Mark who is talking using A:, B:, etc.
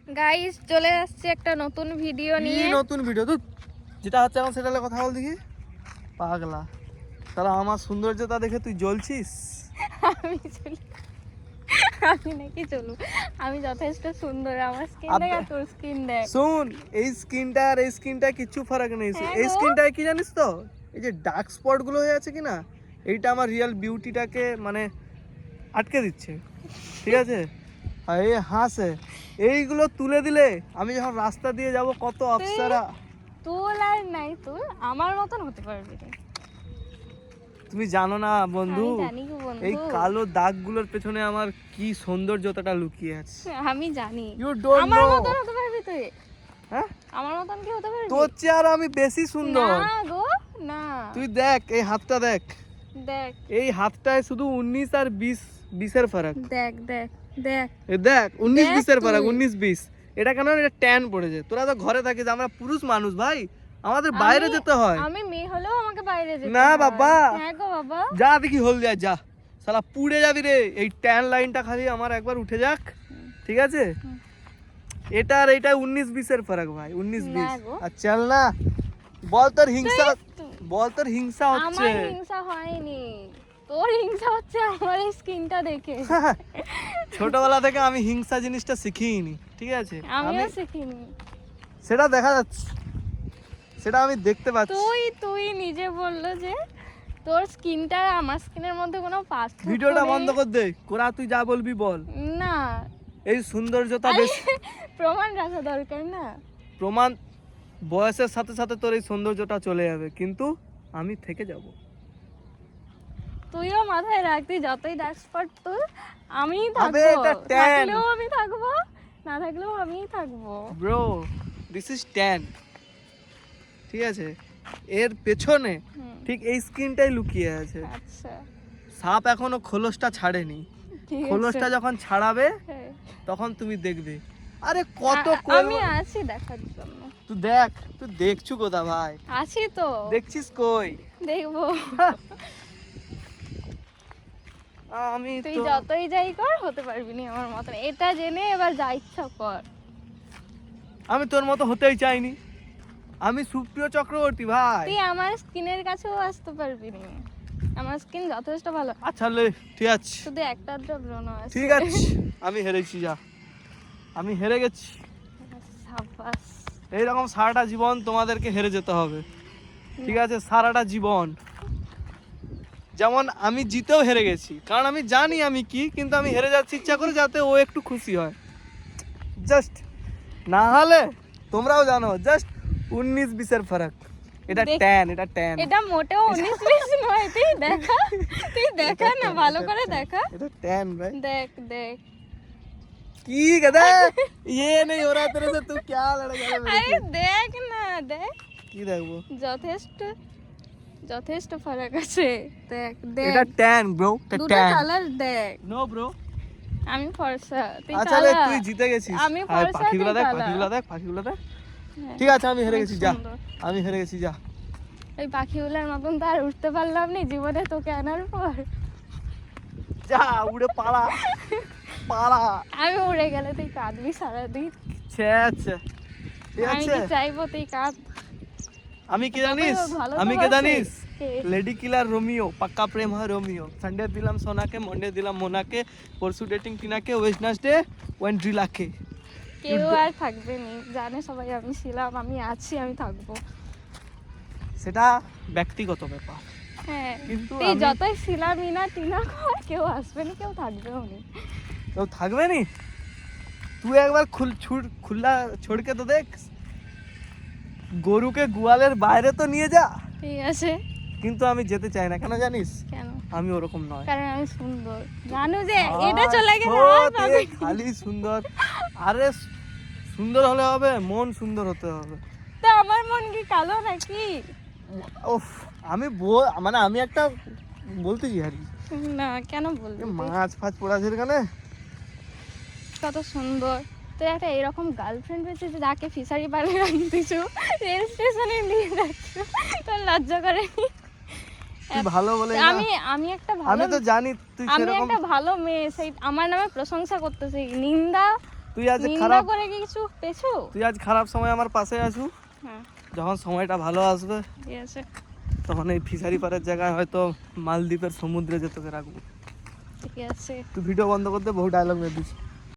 A: Guys চলে আসছে একটা নতুন ভিডিও নিয়ে।
B: নতুন ভিডিও তো যেটা হচ্ছে এখন সেটা কথা বল দেখি। পাগলা তাহলে আমার সৌন্দর্যতা দেখে তুই জ্বলছিস?
A: আমি চলি আমি নাকি চলু? আমি যথেষ্ট সুন্দর, আমার স্কিন দেখ আর তোর স্কিন দেখ।
B: শুন, এই স্কিনটা আর এই স্কিনটা কিছু ফারাক নেই।
A: হ্যাঁ
B: এই
A: গো।
B: স্কিনটায় কি জানিস তো, এই যে ডার্ক স্পট গুলো হয়ে আছে কিনা, এইটা আমার রিয়েল বিউটিটাকে মানে আটকে দিচ্ছে, ঠিক আছে? আর এই হাসে এইগুলো তুলে দিলে আমি যখন রাস্তা দিয়ে যাব কত অপসরা।
A: তুল আর নাই তুল আমার মতন হতে পারবি না।
B: তুমি জানো না বন্ধু,
A: আমি জানি গো বন্ধু,
B: এই কালো দাগগুলোর পেছনে আমার কি সৌন্দর্যতাটা লুকিয়ে আছে।
A: আমি জানি।
B: ইউ ডোন্ট
A: আমার
B: নো।
A: মতন হতে পারবি তুই?
B: হ্যাঁ,
A: আমার মতন কি হতে পারবি?
B: তোর চেয়ে আর আমি বেশি সুন্দর।
A: না গো না।
B: তুই দেখ এই হাতটা দেখ,
A: দেখ
B: এই হাতটায় শুধু 19 আর 20 এর ফারাক।
A: দেখ দেখ দেখ
B: এই দেখ 19
A: দেখ
B: 20 এর ফারাক,
A: তুই।
B: 19 20। এটা কেন, এটা ট্যান পড়েছে। তোরা তো ঘরে থাকিস, আমরা পুরুষ মানুষ ভাই, আমাদের বাইরে যেতে হয়।
A: আমি মেয়ে হলেও আমাকে বাইরে যেতে
B: না
A: হয়।
B: বাবা।
A: হ্যাঁ গো বাবা।
B: যা দেখি হলদিয়া যা, শালা পুড়ে যাবি রে। এই ট্যান লাইনটা খালি আমার একবার উঠে যাক, ঠিক আছে? এটা আর এটা 19 20 এর ফারাক ভাই, 19
A: না
B: 20।
A: গো।
B: আর চল না, বল তোর হিংসা, বল তোর হিংসা হচ্ছে।
A: আমার হিংসা হয়নি, তোর হিংসা হচ্ছে আমার এই স্কিনটা দেখে।
B: ছোটবেলা থেকে আমি হিংসা জিনিসটা শিখিনি, ঠিক আছে?
A: আমিও শিখিনি।
B: সেটা দেখা যাচ্ছে, সেটা আমি দেখতে পাচ্ছি।
A: তুই নিজে বললো যে তোর স্কিনটা আমার স্কিনের মধ্যে কোনো পার্থক্য
B: ভিডিওটা
A: নেই।
B: বন্ধ কর দে, কোরা তুই যা বলবি বল।
A: না,
B: এই সৌন্দর্যতা বেশি
A: প্রমাণ রাখা দরকার না।
B: প্রমাণ, বয়সের সাথে সাথে তোর এই সৌন্দর্যটা চলে যাবে, কিন্তু আমি থেকে যাব।
A: তুইও মাথায় রাখতি, যতই ডার্ক স্পট তোর আমিই
B: আবে
A: থাকবো।
B: এটা tan।
A: থাকলেও আমি থাকবো, না থাকলেও আমিই থাকবো।
B: ব্রো, দিস ইজ ট্যান, ঠিক আছে? এর পেছনে
A: হুম,
B: ঠিক এই স্কিনটাই লুকিয়ে আছে।
A: আচ্ছা
B: সাপ এখনো খোলসটা ছাড়েনি,
A: ঠিক আছে।
B: খোলসটা যখন ছাড়াবে
A: হ্যাঁ।
B: তখন তুমি দেখবে। আরে কত
A: আমি আছি দেখার জন্য।
B: তুই দেখ, তুই দেখছু কোথা ভাই?
A: আছি তো,
B: দেখছিস কই?
A: দেখবো।
B: আমি
A: তুই
B: তো
A: যতই যাই কর হতে পারবি না আমার মতন, এটা জেনে এবার যা ইচ্ছা কর।
B: আমি তোর মতো হতেই চাইনি। আমি সুপ্রিয় চক্রবর্তী ভাই।
A: তুই আমার স্কিনের কাছেও আসতে পারবি না, আমার স্কিন যথেষ্ট ভালো।
B: আচ্ছা লে, ঠিক আছে
A: শুধু একটা ব্রণ আছে।
B: ঠিক আছে, আমি হেরেছি, যা আমি হেরে গেছি।
A: সাবাস।
B: এইরকম সারাটা জীবন তোমাদেরকে হেরে যেতে হবে, ঠিক আছে? সারাটা জীবন। যেমন আমি জিতেও হেরে গেছি, কারণ আমি জানি আমি কি, কিন্তু আমি হেরে যাচ্ছি ইচ্ছা করে, যাতে ও একটু খুশি হয়। জাস্ট, না হলে তোমরাও জানো, জাস্ট 19 20 এর ফারাক। এটা
A: দেখ-
B: ট্যান, এটা ট্যান,
A: এটা মোটেও 19-20 নয়, তুই দেখা না, ভালো করে দেখা।
B: এটা ট্যান ভাই।
A: দেখ দেখ,
B: की कहता है ये नहीं हो रहा तेरे से, तू क्या लड़ेगा मेरे
A: আরে
B: से?
A: দেখ না, দেখ
B: की देखो,
A: যথেষ্ট যথেষ্ট ফারাক আছে। দেখ দেখ,
B: এটা ট্যান ব্রো, এটা
A: দুটো
B: ট্যান।
A: কালার দেখ।
B: No bro.
A: আমি ফর্সা, তুই
B: আচ্ছা লে,
A: কালা।
B: তুই জিতে গেছিস।
A: আমি
B: আর
A: ফর্সা,
B: পাখিগুলো
A: তুই
B: দেখ,
A: কালা।
B: পাখিগুলো দেখ, পাখিগুলো দেখ।
A: হ্যাঁ,
B: ঠিক আছে, আমি হেরে গেছি, যা
A: সুন্দর।
B: আমি হেরে গেছি, যা।
A: ওই পাখিগুলোর মতন তো আর উঠতে পারলাম না জীবনে তোকে আনার পর।
B: যা উড়ে পালা, পালা।
A: আমি উড়ে গেলে তুই কাঁদবি সারাদিন।
B: আচ্ছা আচ্ছা, ঠিক
A: আমি
B: আছে।
A: কি চাইবো তুই কাঁদ।
B: আমি কি জানিস,
A: ভালো তো
B: আমি কি
A: বাসে।
B: জানিস?
A: কে?
B: লেডি কিলার রোমিও, পাক্কা প্রেম হয় রোমিও। সানডে দিলাম সোনাকে, মন্ডে দিলাম মোনাকে, পরশু ডেটিং টিনাকে, ওয়েডনেসডে ওয়েন্ট রিলাকে।
A: কেউ আর থাকবে নি, জানে সবাই আমি ছিলাম, আমি আছি, আমি থাকবো।
B: সেটা ব্যক্তিগত ব্যাপার,
A: হ্যাঁ,
B: কিন্তু
A: তুই
B: আমি-
A: যতই ছিলামই না টিনা কর, কেউ আসবে না, কেউ থাকবেও নি।
B: কেউ থাকবে নি। তুই একবার খুল্লা ছড়কে তো দেখ, গরুকে গোয়ালের বাইরে তো নিয়ে যা।
A: ঠিক আছে,
B: কিন্তু আমি যেতে চাই না, কেন জানিস?
A: কেন?
B: আমি ওরকম নয়।
A: কারণ আমি সুন্দর, জানো যে এটা চলে গেলে
B: ও,
A: আর পাবে
B: তুই খালি সুন্দর। আরে সুন্দর হলে হবে, মন সুন্দর হতে হবে।
A: তো আমার মন কি কালো নাকি?
B: উফ, আমি মানে আমি একটা বলতেছি আর কি।
A: না, কেন বলবি?
B: এ মাছ ফাছ পড়াছে এখানে।
A: কত সুন্দর তুই, একটা এরকম গার্লফ্রেন্ড পেয়েছিস যাকে ফিশারি পারে আনতেছো, রেল স্টেশনে নিয়ে যাচ্ছ, তোর লজ্জা করে?
B: তুই ভালো বলে না।
A: আমি একটা ভালো,
B: আমি তো জানি তুই
A: আমি
B: সেরকম।
A: একটা ভালো মেয়ে, সেই আমার নামে প্রশংসা করতেছি, নিন্দা
B: তুই আজ
A: নিন্দা
B: খারাপ
A: করে কিছু পেছো?
B: তুই আজ খারাপ সময় আমার পাশে আছু,
A: হ্যাঁ
B: যখন সময়টা ভালো আসবে
A: ঠিক আছে
B: তখন এই ফিশারি পাড়ের জায়গায় হয়তো মালদ্বীপের সমুদ্রে যে তোকে রাখবো।
A: ঠিক আছে।
B: তুই ভিডিও বন্ধ করতে বহু ডায়লগ মেরে দিস।